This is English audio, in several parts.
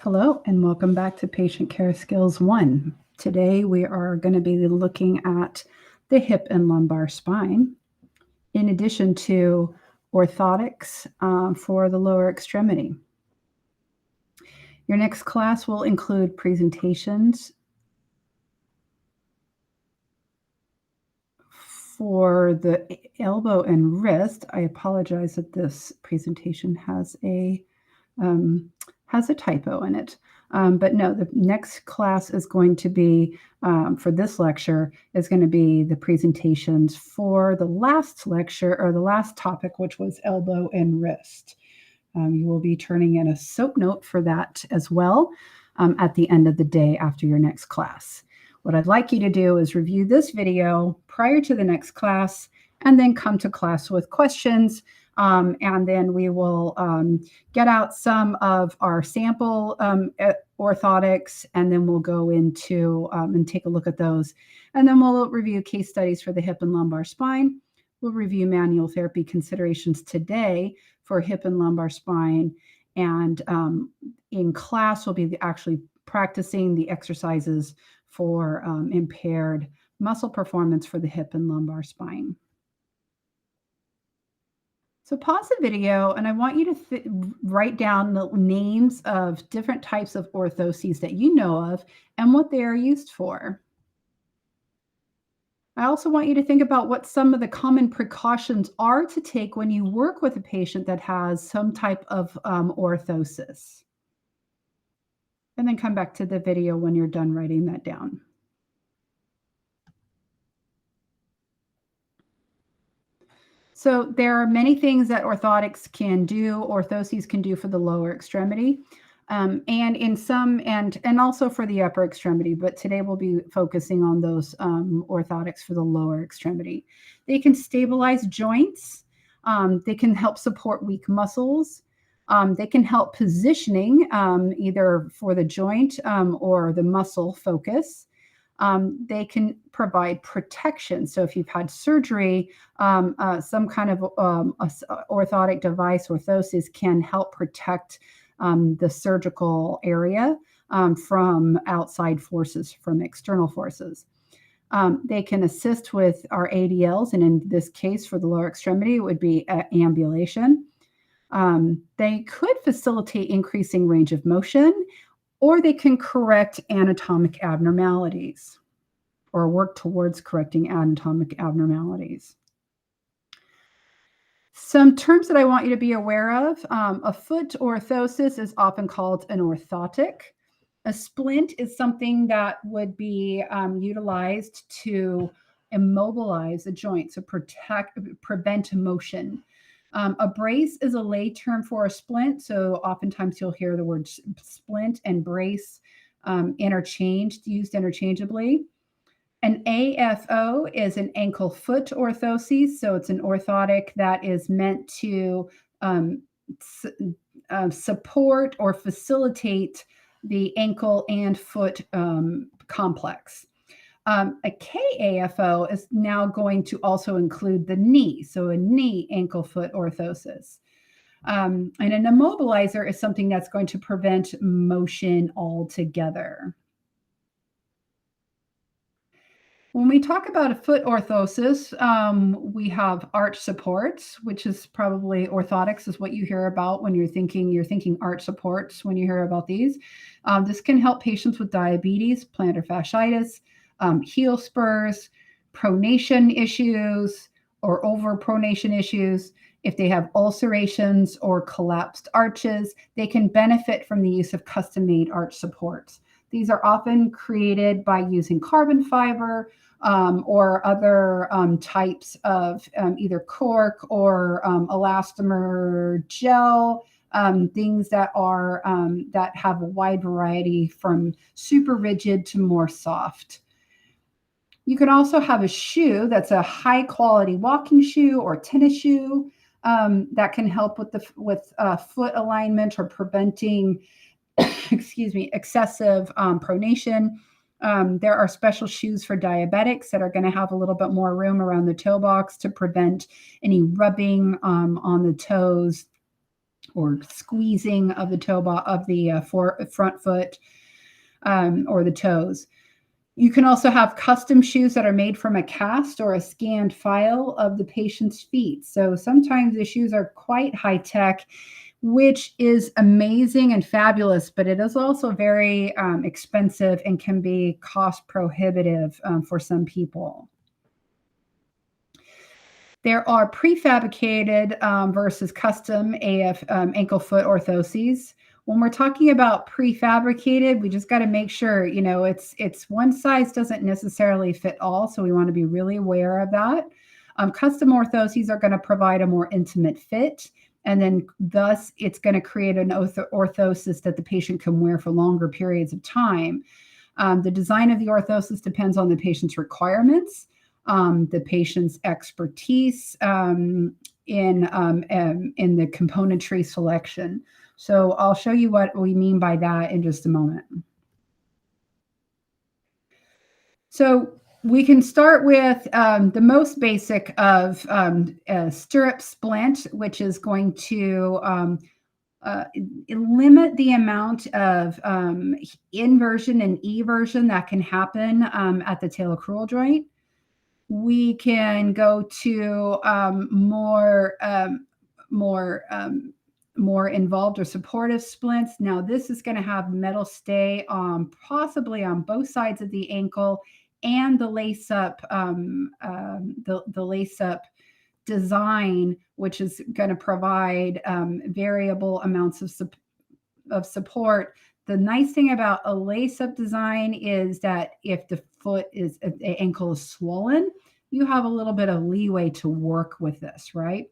Hello, and welcome back to Patient Care Skills 1. Today we are going to be looking at the hip and lumbar spine, in addition to orthotics for the lower extremity. Your next class will include presentations for the elbow and wrist. I apologize that this presentation has a typo in it. But no, the next class is going to be, for this lecture, is going to be the presentations for the last lecture or the last topic, which was elbow and wrist. You will be turning in a SOAP note for that as well at the end of the day after your next class. What I'd like you to do is review this video prior to the next class and then come to class with questions. And then we will get out some of our sample orthotics, and then we'll go into and take a look at those. And then we'll review case studies for the hip and lumbar spine. We'll review manual therapy considerations today for hip and lumbar spine. And in class, we'll be actually practicing the exercises for impaired muscle performance for the hip and lumbar spine. So pause the video, and I want you to write down the names of different types of orthoses that you know of and what they are used for. I also want you to think about what some of the common precautions are to take when you work with a patient that has some type of orthosis. And then come back to the video when you're done writing that down. So there are many things that orthotics can do, orthoses can do for the lower extremity, and in some, and also for the upper extremity. But today we'll be focusing on those orthotics for the lower extremity. They can stabilize joints. They can help support weak muscles. They can help positioning either for the joint or the muscle focus. They can provide protection. So if you've had surgery, some kind of orthotic device, orthosis, can help protect the surgical area from outside forces, from external forces. They can assist with our ADLs, and in this case, for the lower extremity, it would be ambulation. They could facilitate increasing range of motion, or they can correct anatomic abnormalities or work towards correcting anatomic abnormalities. Some terms that I want you to be aware of. A foot orthosis is often called an orthotic. A splint is something that would be utilized to immobilize a joint, to prevent motion. A brace is a lay term for a splint, so oftentimes you'll hear the word splint and brace used interchangeably. An AFO is an ankle foot orthosis, so it's an orthotic that is meant to support or facilitate the ankle and foot complex. A KAFO is now going to also include the knee, so a knee ankle foot orthosis. And an immobilizer is something that's going to prevent motion altogether. When we talk about a foot orthosis, we have arch supports, which is probably orthotics is what you hear about when you're thinking arch supports when you hear about these. This can help patients with diabetes, plantar fasciitis, heel spurs, pronation issues, or overpronation issues. If they have ulcerations or collapsed arches, they can benefit from the use of custom-made arch supports. These are often created by using carbon fiber or other types of either cork or elastomer gel, things that are that have a wide variety from super rigid to more soft. You can also have a shoe that's a high quality walking shoe or tennis shoe that can help with foot alignment or preventing excessive pronation. There are special shoes for diabetics that are going to have a little bit more room around the toe box to prevent any rubbing on the toes or squeezing of the of the front foot or the toes. You can also have custom shoes that are made from a cast or a scanned file of the patient's feet. So sometimes the shoes are quite high tech, which is amazing and fabulous, but it is also very expensive and can be cost prohibitive for some people. There are prefabricated versus custom AF ankle foot orthoses. When we're talking about prefabricated, we just got to make sure, it's one size doesn't necessarily fit all. So we want to be really aware of that. Custom orthoses are going to provide a more intimate fit. And then thus it's going to create an orthosis that the patient can wear for longer periods of time. The design of the orthosis depends on the patient's requirements, the patient's expertise in the componentry selection. So I'll show you what we mean by that in just a moment. So we can start with the most basic of stirrup splint, which is going to limit the amount of inversion and eversion that can happen at the talocrural joint. We can go to more involved or supportive splints. Now, this is going to have metal stay possibly on both sides of the ankle, and the lace up, the lace up design, which is going to provide variable amounts of support. The nice thing about a lace-up design is that if the ankle is swollen, you have a little bit of leeway to work with this, right?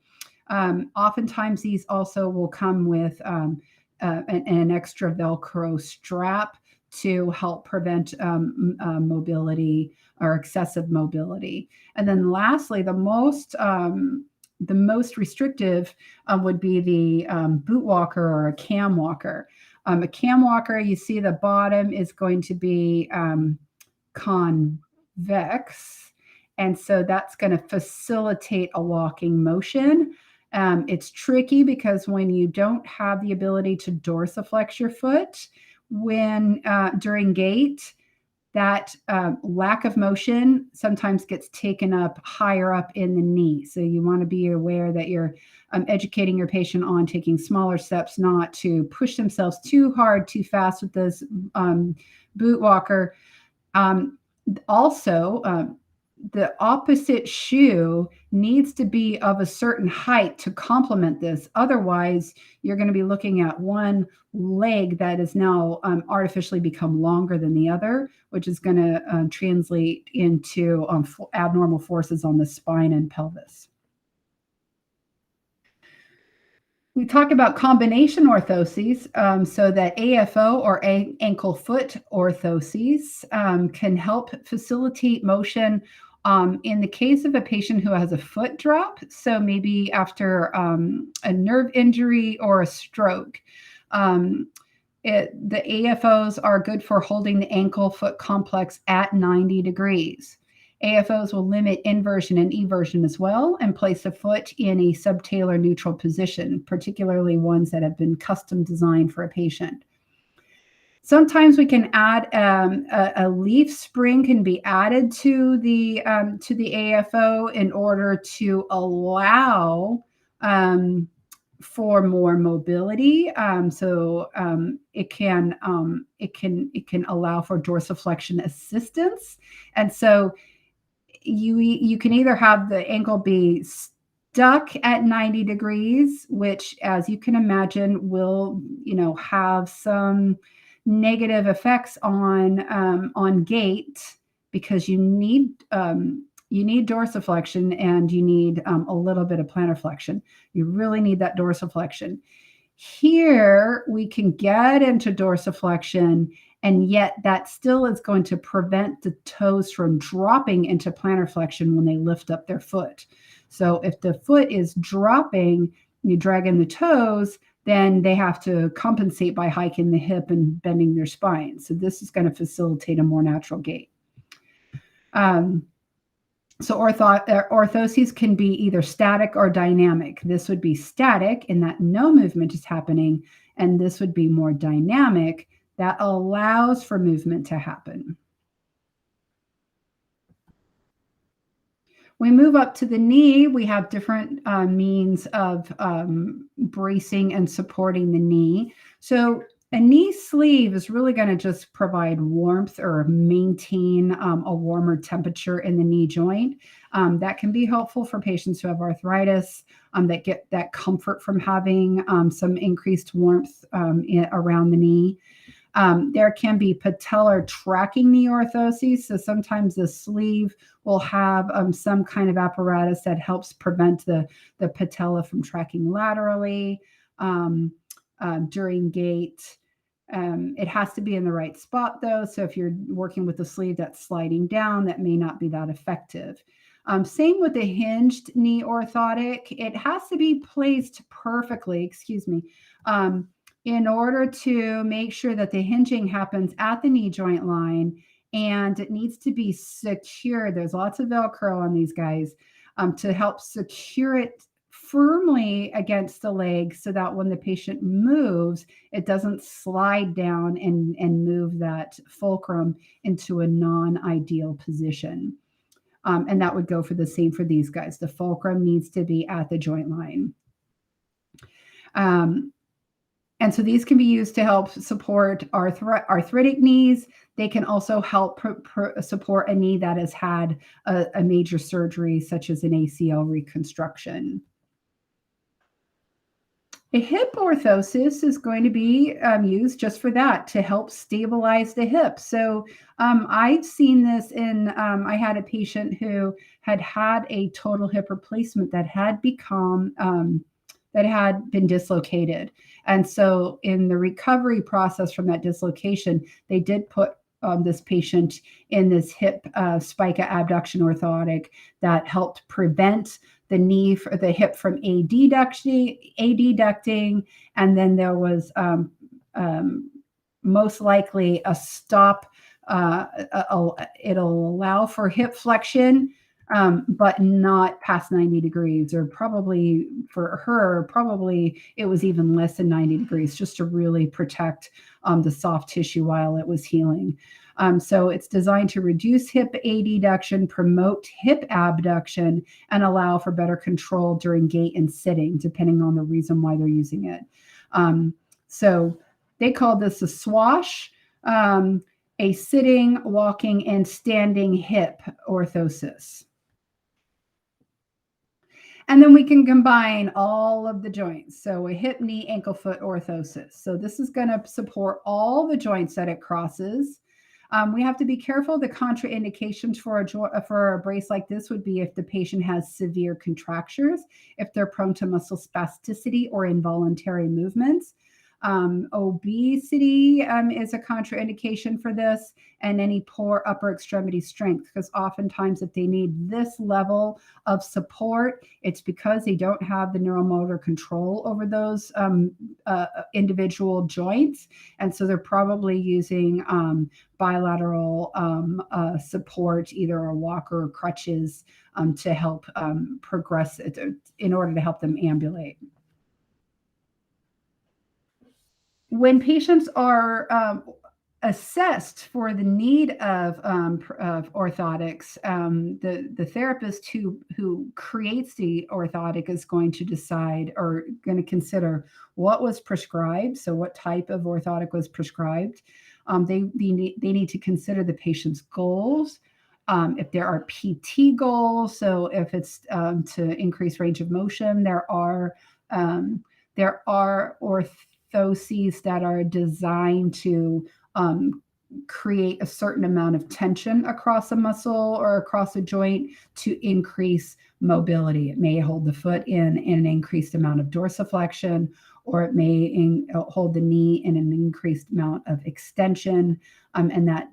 Oftentimes, these also will come with an extra Velcro strap to help prevent mobility or excessive mobility. And then lastly, the most restrictive would be the boot walker or a cam walker. A cam walker, you see the bottom is going to be convex, and so that's going to facilitate a walking motion. It's tricky because when you don't have the ability to dorsiflex your foot during gait, that lack of motion sometimes gets taken up higher up in the knee. So you want to be aware that you're educating your patient on taking smaller steps, not to push themselves too hard, too fast with this boot walker. Also, the opposite shoe needs to be of a certain height to complement this. Otherwise, you're going to be looking at one leg that is now artificially become longer than the other, which is going to translate into abnormal forces on the spine and pelvis. We talk about combination orthoses, so that AFO or ankle foot orthoses can help facilitate motion in the case of a patient who has a foot drop, so maybe after a nerve injury or a stroke. The AFOs are good for holding the ankle-foot complex at 90 degrees. AFOs will limit inversion and eversion as well and place the foot in a subtalar neutral position, particularly ones that have been custom designed for a patient. Sometimes we can add a leaf spring can be added to the AFO in order to allow for more mobility. It can allow for dorsiflexion assistance, and so you can either have the ankle be stuck at 90 degrees, which, as you can imagine, will have some negative effects on gait, because you need dorsiflexion and you need a little bit of plantar flexion. You really need that dorsiflexion. Here we can get into dorsiflexion, and yet that still is going to prevent the toes from dropping into plantar flexion when they lift up their foot. So if the foot is dropping, you drag in the toes, then they have to compensate by hiking the hip and bending their spine. So this is going to facilitate a more natural gait. So orthoses can be either static or dynamic. This would be static in that no movement is happening, and this would be more dynamic that allows for movement to happen. We move up to the knee, we have different means of bracing and supporting the knee. So a knee sleeve is really going to just provide warmth or maintain a warmer temperature in the knee joint. That can be helpful for patients who have arthritis that get that comfort from having some increased warmth around the knee. There can be patellar tracking knee orthoses. So sometimes the sleeve will have some kind of apparatus that helps prevent the patella from tracking laterally during gait. It has to be in the right spot though. So if you're working with a sleeve that's sliding down, that may not be that effective. Same with the hinged knee orthotic. It has to be placed perfectly, in order to make sure that the hinging happens at the knee joint line, and it needs to be secure. There's lots of Velcro on these guys to help secure it firmly against the leg so that when the patient moves, it doesn't slide down and move that fulcrum into a non-ideal position. And that would go for the same for these guys. The fulcrum needs to be at the joint line. And so these can be used to help support arthritic knees. They can also help support a knee that has had a major surgery, such as an ACL reconstruction. A hip orthosis is going to be used just for that, to help stabilize the hip. So I've seen this I had a patient who had a total hip replacement that had been dislocated. And so in the recovery process from that dislocation, they did put this patient in this hip spica abduction orthotic that helped prevent the hip from adducting. And then there was most likely a stop. It'll allow for hip flexion, but not past 90 degrees, or probably for her, it was even less than 90 degrees, just to really protect the soft tissue while it was healing. So it's designed to reduce hip adduction, promote hip abduction, and allow for better control during gait and sitting, depending on the reason why they're using it. So they call this a swash, a sitting, walking, and standing hip orthosis. And then we can combine all of the joints. So a hip, knee, ankle, foot orthosis. So this is going to support all the joints that it crosses. We have to be careful. The contraindications for a brace like this would be if the patient has severe contractures, if they're prone to muscle spasticity or involuntary movements. Obesity is a contraindication for this, and any poor upper extremity strength, because oftentimes if they need this level of support, it's because they don't have the neuromotor control over those individual joints. And so they're probably using bilateral support, either a walker or crutches, to help progress it, in order to help them ambulate. When patients are assessed for the need of orthotics, the therapist who creates the orthotic is going to decide, or going to consider, what was prescribed. So what type of orthotic was prescribed. They need to consider the patient's goals. If there are PT goals, so if it's to increase range of motion, there are orthoses that are designed to create a certain amount of tension across a muscle or across a joint to increase mobility. It may hold the foot in an increased amount of dorsiflexion, or it may hold the knee in an increased amount of extension, and that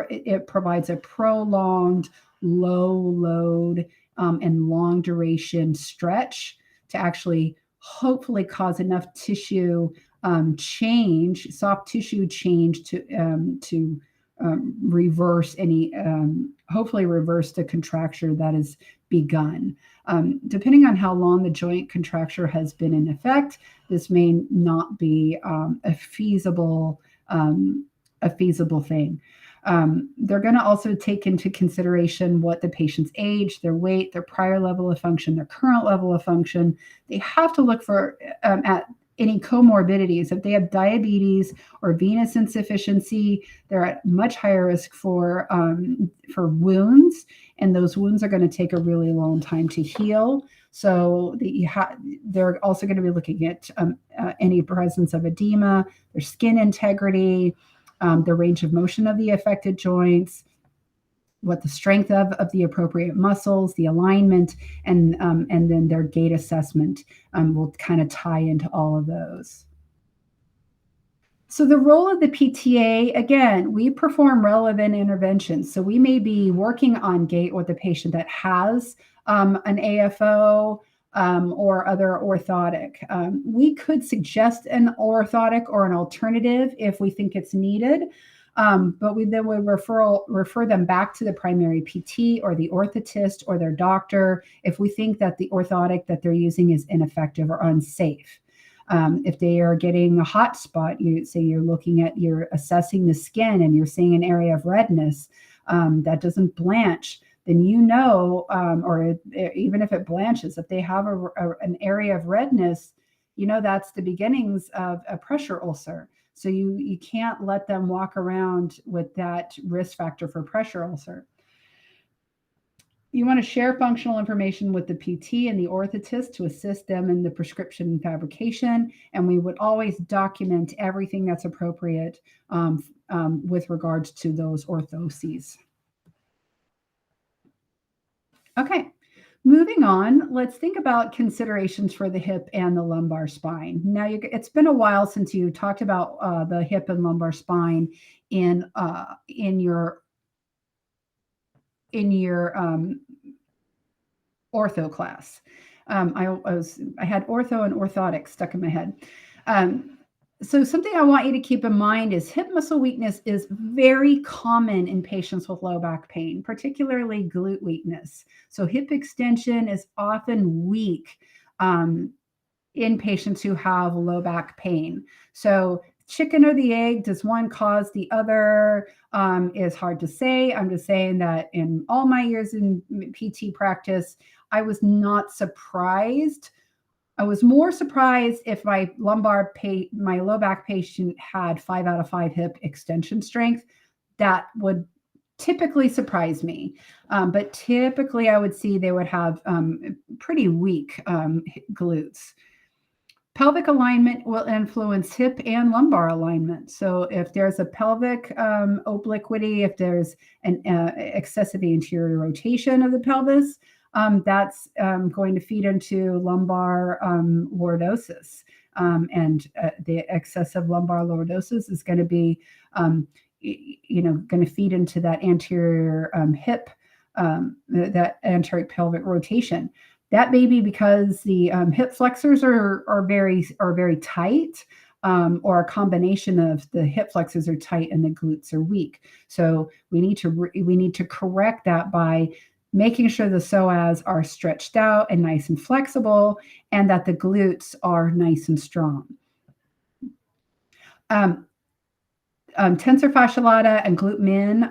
it provides a prolonged, low load and long duration stretch to actually hopefully cause enough tissue soft tissue change to reverse any, hopefully reverse the contracture that is begun. Depending on how long the joint contracture has been in effect, this may not be a feasible thing. They're going to also take into consideration what the patient's age, their weight, their prior level of function, their current level of function. They have to look for at any comorbidities. If they have diabetes or venous insufficiency, they're at much higher risk for wounds, and those wounds are going to take a really long time to heal. So they're also going to be looking at any presence of edema, their skin integrity, the range of motion of the affected joints, what the strength of the appropriate muscles, the alignment, and then their gait assessment will kind of tie into all of those. So the role of the PTA, again, we perform relevant interventions. So we may be working on gait with a patient that has an AFO or other orthotic. We could suggest an orthotic or an alternative if we think it's needed. But we then would refer them back to the primary PT or the orthotist or their doctor if we think that the orthotic that they're using is ineffective or unsafe. If they are getting a hot spot, you're assessing the skin and you're seeing an area of redness that doesn't blanch, then or even if it blanches, if they have an area of redness, that's the beginnings of a pressure ulcer. So you can't let them walk around with that risk factor for pressure ulcer. You want to share functional information with the PT and the orthotist to assist them in the prescription and fabrication. And we would always document everything that's appropriate with regards to those orthoses. Okay, moving on, let's think about considerations for the hip and the lumbar spine. Now, it's been a while since you talked about the hip and lumbar spine in your ortho class. I had ortho and orthotics stuck in my head. So something I want you to keep in mind is hip muscle weakness is very common in patients with low back pain, particularly glute weakness. So hip extension is often weak in patients who have low back pain. So chicken or the egg, does one cause the other, is hard to say. I'm just saying that in all my years in PT practice, I was not surprised. I was more surprised if my low back patient had 5 out of 5 hip extension strength. That would typically surprise me. But typically I would see they would have pretty weak glutes. Pelvic alignment will influence hip and lumbar alignment. So if there's a pelvic obliquity, if there's an excessive anterior rotation of the pelvis, that's going to feed into lumbar lordosis. And the excessive lumbar lordosis is going to be, going to feed into that anterior hip, that anterior pelvic rotation. That may be because the hip flexors are very tight, or a combination of the hip flexors are tight and the glutes are weak. So we need to correct that by making sure the psoas are stretched out and nice and flexible, and that the glutes are nice and strong. Tensor fascia lata and glute min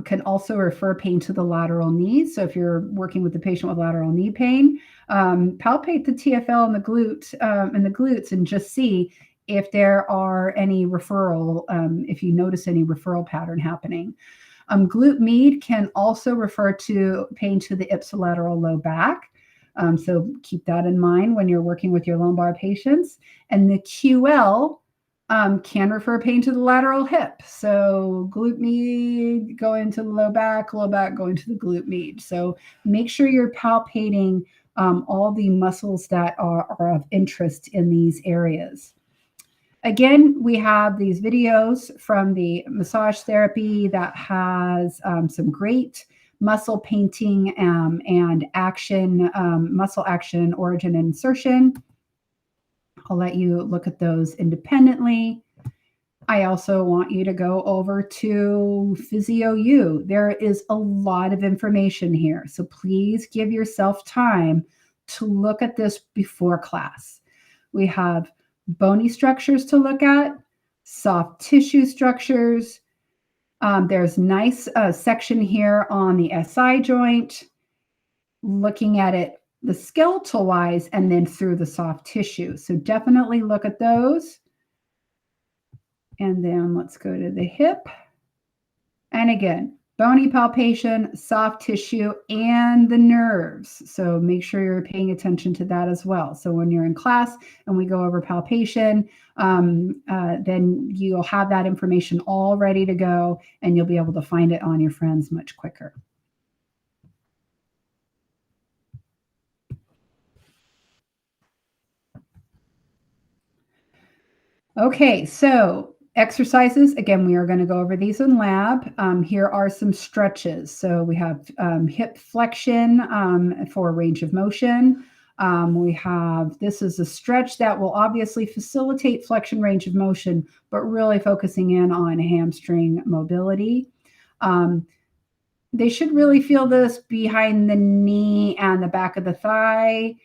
can also refer pain to the lateral knees. So if you're working with the patient with lateral knee pain, palpate the TFL and the glutes and just see if there are any referral, if you notice any referral pattern happening. Glute med can also refer to pain to the ipsilateral low back. So keep that in mind when you're working with your lumbar patients. And the QL can refer pain to the lateral hip. So glute med going to the low back going to the glute med. So make sure you're palpating all the muscles that are of interest in these areas. Again, we have these videos from the massage therapy that has some great muscle painting and action, muscle action, origin, and insertion. I'll let you look at those independently. I also want you to go over to Physio U. There is a lot of information here. So please give yourself time to look at this before class. We have bony structures to look at, soft tissue structures. There's nice section here on the SI joint, looking at it the skeletal wise and then through the soft tissue. So definitely look at those. And then let's go to the hip. And again, bony palpation, soft tissue, and the nerves. So make sure you're paying attention to that as well. So when you're in class and we go over palpation, then you'll have that information all ready to go and you'll be able to find it on your friends much quicker. Okay, so exercises. Again, we are going to go over these in lab. Here are some stretches. So we have hip flexion for range of motion. We have, this is a stretch that will obviously facilitate flexion range of motion, but really focusing in on hamstring mobility. They should really feel this behind the knee and the back of the thigh.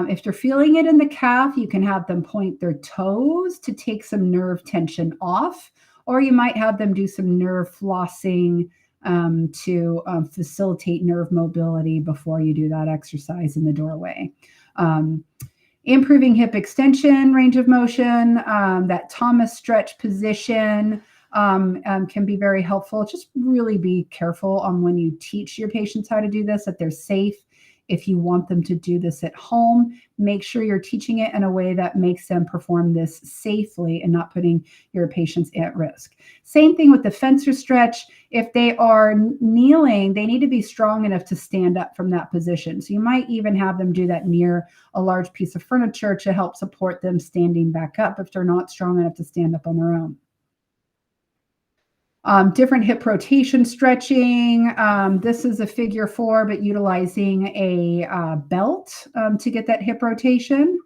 If they're feeling it in the calf, you can have them point their toes to take some nerve tension off, or you might have them do some nerve flossing to facilitate nerve mobility before you do that exercise in the doorway. Improving hip extension, range of motion, that Thomas stretch position can be very helpful. Just really be careful on when you teach your patients how to do this, that they're safe. If you want them to do this at home, make sure you're teaching it in a way that makes them perform this safely and not putting your patients at risk. Same thing with the fencer stretch. If they are kneeling, they need to be strong enough to stand up from that position. So you might even have them do that near a large piece of furniture to help support them standing back up if they're not strong enough to stand up on their own. Different hip rotation stretching. This is a figure 4, but utilizing a belt to get that hip rotation.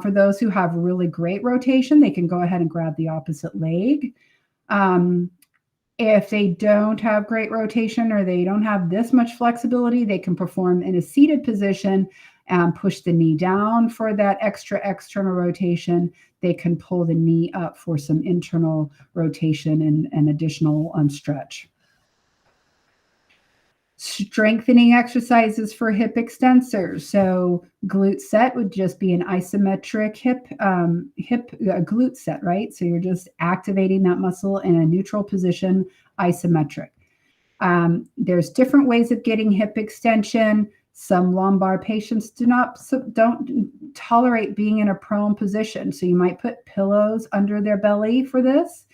For those who have really great rotation, they can go ahead and grab the opposite leg. If they don't have great rotation or they don't have this much flexibility, they can perform in a seated position and push the knee down for that extra external rotation. They can pull the knee up for some internal rotation and additional stretch. Strengthening exercises for hip extensors. So glute set would just be an isometric hip glute set, right? So you're just activating that muscle in a neutral position, isometric. There's different ways of getting hip extension. Some lumbar patients don't tolerate being in a prone position. So you might put pillows under their belly for this.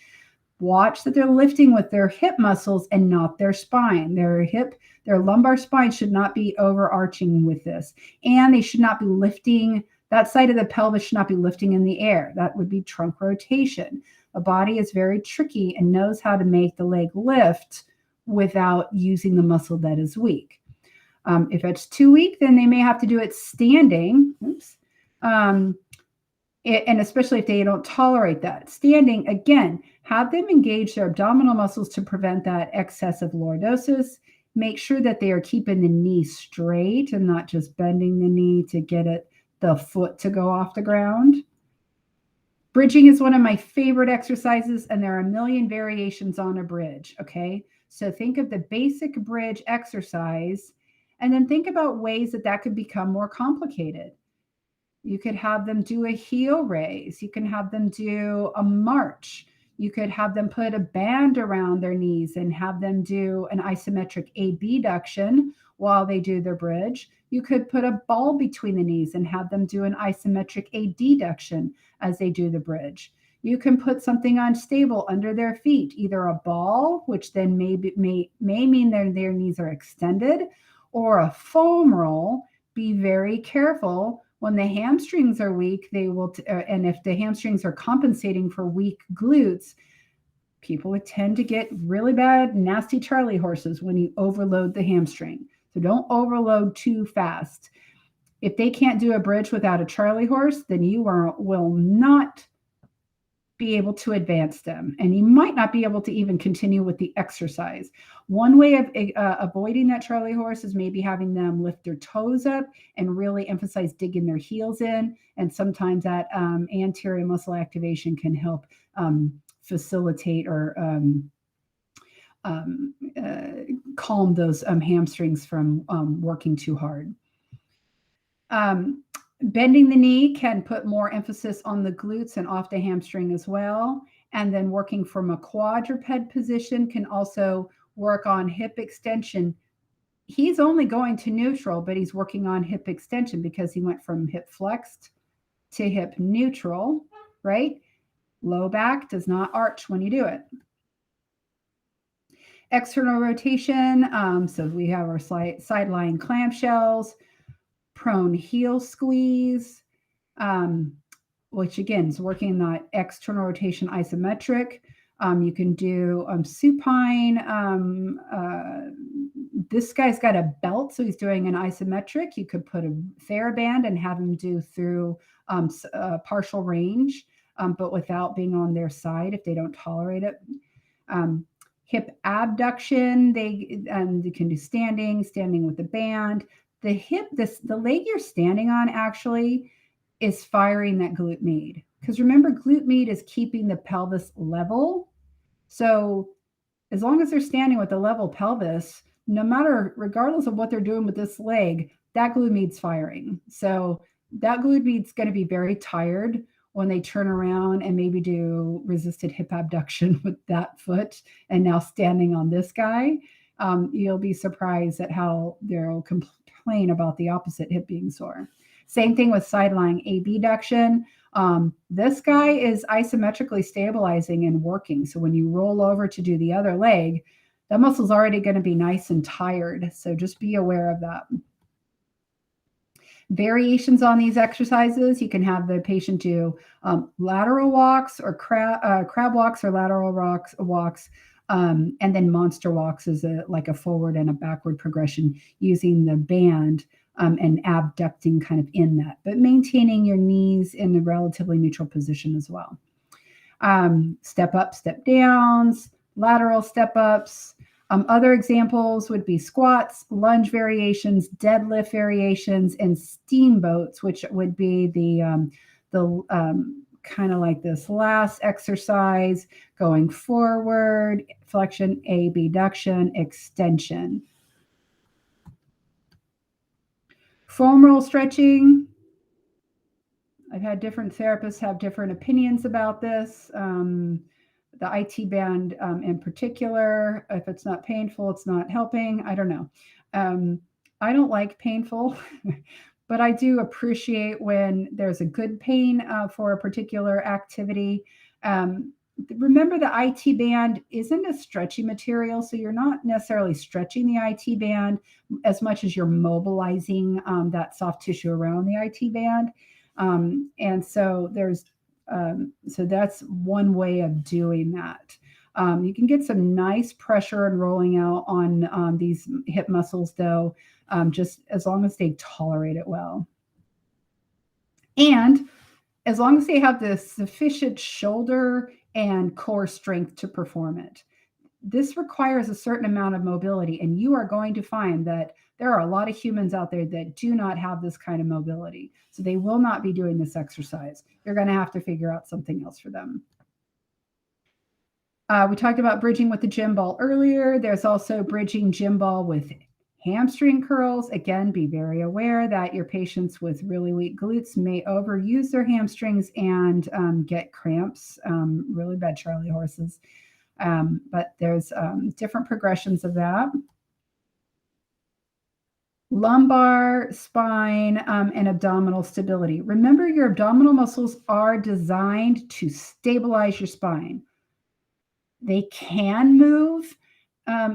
Watch that they're lifting with their hip muscles and not their spine. Their lumbar spine should not be overarching with this. And they should not be lifting, that side of the pelvis should not be lifting in the air. That would be trunk rotation. The body is very tricky and knows how to make the leg lift without using the muscle that is weak. If it's too weak, then they may have to do it standing. Oops. And especially if they don't tolerate that. Standing, again, have them engage their abdominal muscles to prevent that excessive lordosis. Make sure that they are keeping the knee straight and not just bending the knee to get the foot to go off the ground. Bridging is one of my favorite exercises, and there are a million variations on a bridge, okay? So think of the basic bridge exercise, and then think about ways that could become more complicated. You could have them do a heel raise. You can have them do a march. You could have them put a band around their knees and have them do an isometric abduction while they do their bridge. You could put a ball between the knees and have them do an isometric adduction as they do the bridge. You can put something unstable under their feet, either a ball, which then may mean their knees are extended, or a foam roll. Be very careful. When the hamstrings are weak, they will, and if the hamstrings are compensating for weak glutes, people would tend to get really bad, nasty Charlie horses when you overload the hamstring. So don't overload too fast. If they can't do a bridge without a Charlie horse, then you will not be able to advance them. And you might not be able to even continue with the exercise. One way of avoiding that Charlie horse is maybe having them lift their toes up and really emphasize digging their heels in. And sometimes that anterior muscle activation can help facilitate or calm those hamstrings from working too hard. Bending the knee can put more emphasis on the glutes and off the hamstring as well. And then working from a quadruped position can also work on hip extension. He's only going to neutral, but he's working on hip extension because he went from hip flexed to hip neutral, right? Low back does not arch when you do it. External rotation. So we have our side lying clamshells, prone heel squeeze, which again is working that external rotation isometric. You can do supine. This guy's got a belt, so he's doing an isometric. You could put a TheraBand and have him do through partial range, but without being on their side if they don't tolerate it. Hip abduction, they can do standing with the band. The hip, the leg you're standing on actually is firing that glute med. Because remember, glute med is keeping the pelvis level. So as long as they're standing with a level pelvis, regardless of what they're doing with this leg, that glute med's firing. So that glute med's going to be very tired when they turn around and maybe do resisted hip abduction with that foot and now standing on this guy. You'll be surprised at how they'll complain about the opposite hip being sore. Same thing with side lying abduction. This guy is isometrically stabilizing and working. So when you roll over to do the other leg, that muscle's already going to be nice and tired. So just be aware of that. Variations on these exercises, you can have the patient do lateral walks or crab walks or lateral walks, and then monster walks is like a forward and a backward progression using the band and abducting kind of in that, but maintaining your knees in a relatively neutral position as well. Step up, step downs, lateral step ups. Other examples would be squats, lunge variations, deadlift variations, and steamboats, which would be the kind of like this last exercise, going forward, flexion, abduction, extension. Foam roll stretching. I've had different therapists have different opinions about this. The IT band in particular, if it's not painful, it's not helping. I don't know. I don't like painful, but I do appreciate when there's a good pain for a particular activity. Remember, the IT band isn't a stretchy material, so you're not necessarily stretching the IT band as much as you're mobilizing that soft tissue around the IT band. And so so that's one way of doing that. You can get some nice pressure and rolling out on these hip muscles, though, just as long as they tolerate it well. And as long as they have the sufficient shoulder and core strength to perform it. This requires a certain amount of mobility, and you are going to find that there are a lot of humans out there that do not have this kind of mobility. So they will not be doing this exercise. You're going to have to figure out something else for them. We talked about bridging with the gym ball earlier. There's also bridging gym ball with hamstring curls. Again, be very aware that your patients with really weak glutes may overuse their hamstrings and get cramps, really bad Charlie horses. But there's different progressions of that. Lumbar, spine, and abdominal stability. Remember, your abdominal muscles are designed to stabilize your spine. They can move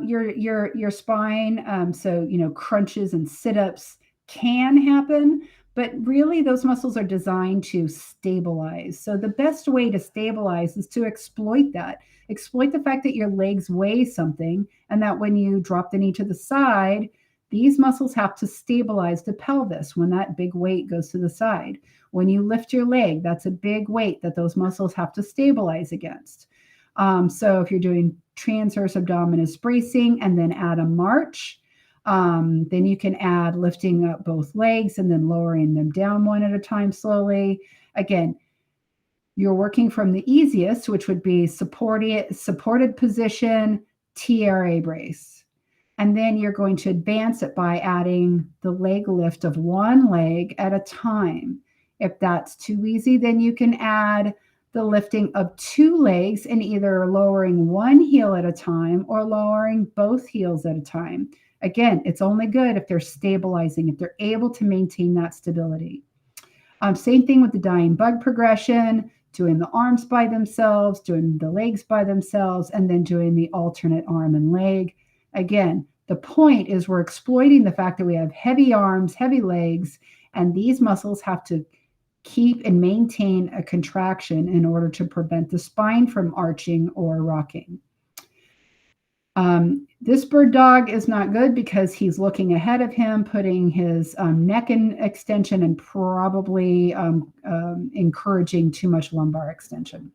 your spine. So, crunches and sit-ups can happen, but really those muscles are designed to stabilize. So the best way to stabilize is to exploit that. Exploit the fact that your legs weigh something and that when you drop the knee to the side, these muscles have to stabilize the pelvis when that big weight goes to the side. When you lift your leg, that's a big weight that those muscles have to stabilize against. So if you're doing transverse abdominis bracing and then add a march, then you can add lifting up both legs and then lowering them down one at a time slowly. Again, you're working from the easiest, which would be supported position, TRA brace. And then you're going to advance it by adding the leg lift of one leg at a time. If that's too easy, then you can add the lifting of two legs and either lowering one heel at a time or lowering both heels at a time. Again, it's only good if they're stabilizing, if they're able to maintain that stability. Same thing with the dying bug progression, doing the arms by themselves, doing the legs by themselves, and then doing the alternate arm and leg. Again, the point is we're exploiting the fact that we have heavy arms, heavy legs, and these muscles have to keep and maintain a contraction in order to prevent the spine from arching or rocking. This bird dog is not good because he's looking ahead of him, putting his neck in extension and probably encouraging too much lumbar extension.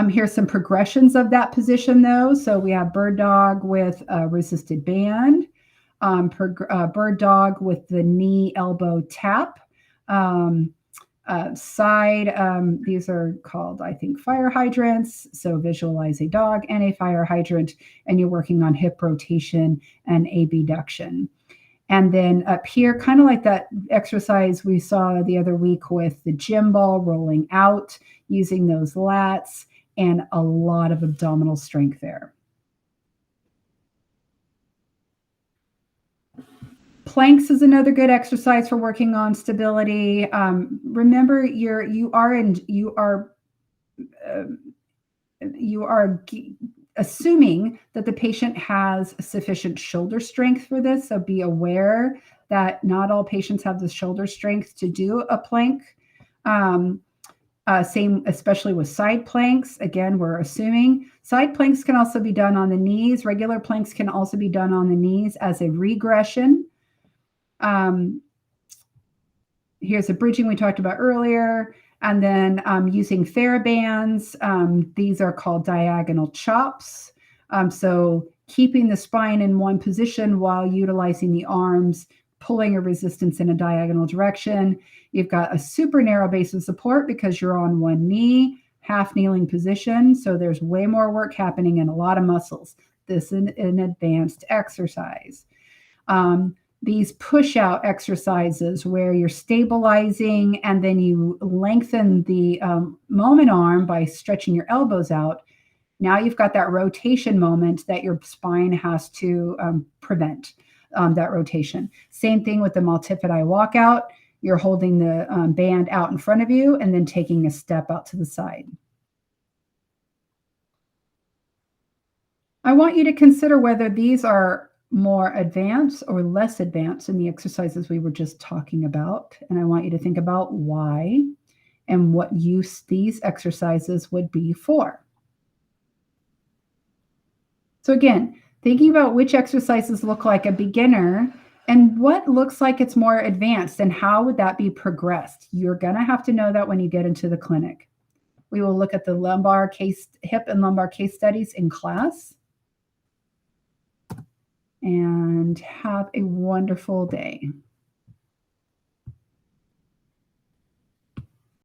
Here's some progressions of that position, though. So we have bird dog with a resisted band, bird dog with the knee elbow tap, side, these are called, I think, fire hydrants. So visualize a dog and a fire hydrant, and you're working on hip rotation and abduction. And then up here, kind of like that exercise we saw the other week with the gym ball rolling out, using those lats and a lot of abdominal strength there. Planks is another good exercise for working on stability. Remember, you are assuming that the patient has sufficient shoulder strength for this. So be aware that not all patients have the shoulder strength to do a plank. Same, especially with side planks. Again, we're assuming side planks can also be done on the knees. Regular planks can also be done on the knees as a regression. Here's a bridging we talked about earlier. And then using TheraBands, these are called diagonal chops. So keeping the spine in one position while utilizing the arms, pulling a resistance in a diagonal direction. You've got a super narrow base of support because you're on one knee, half kneeling position. So there's way more work happening in a lot of muscles. This is an advanced exercise. These push-out exercises where you're stabilizing and then you lengthen the moment arm by stretching your elbows out. Now you've got that rotation moment that your spine has to prevent that rotation. Same thing with the multifidi walkout. You're holding the band out in front of you and then taking a step out to the side. I want you to consider whether these are more advanced or less advanced in the exercises we were just talking about. And I want you to think about why and what use these exercises would be for. So again, thinking about which exercises look like a beginner and what looks like it's more advanced and how would that be progressed. You're going to have to know that when you get into the clinic. We will look at the hip and lumbar case studies in class. And have a wonderful day.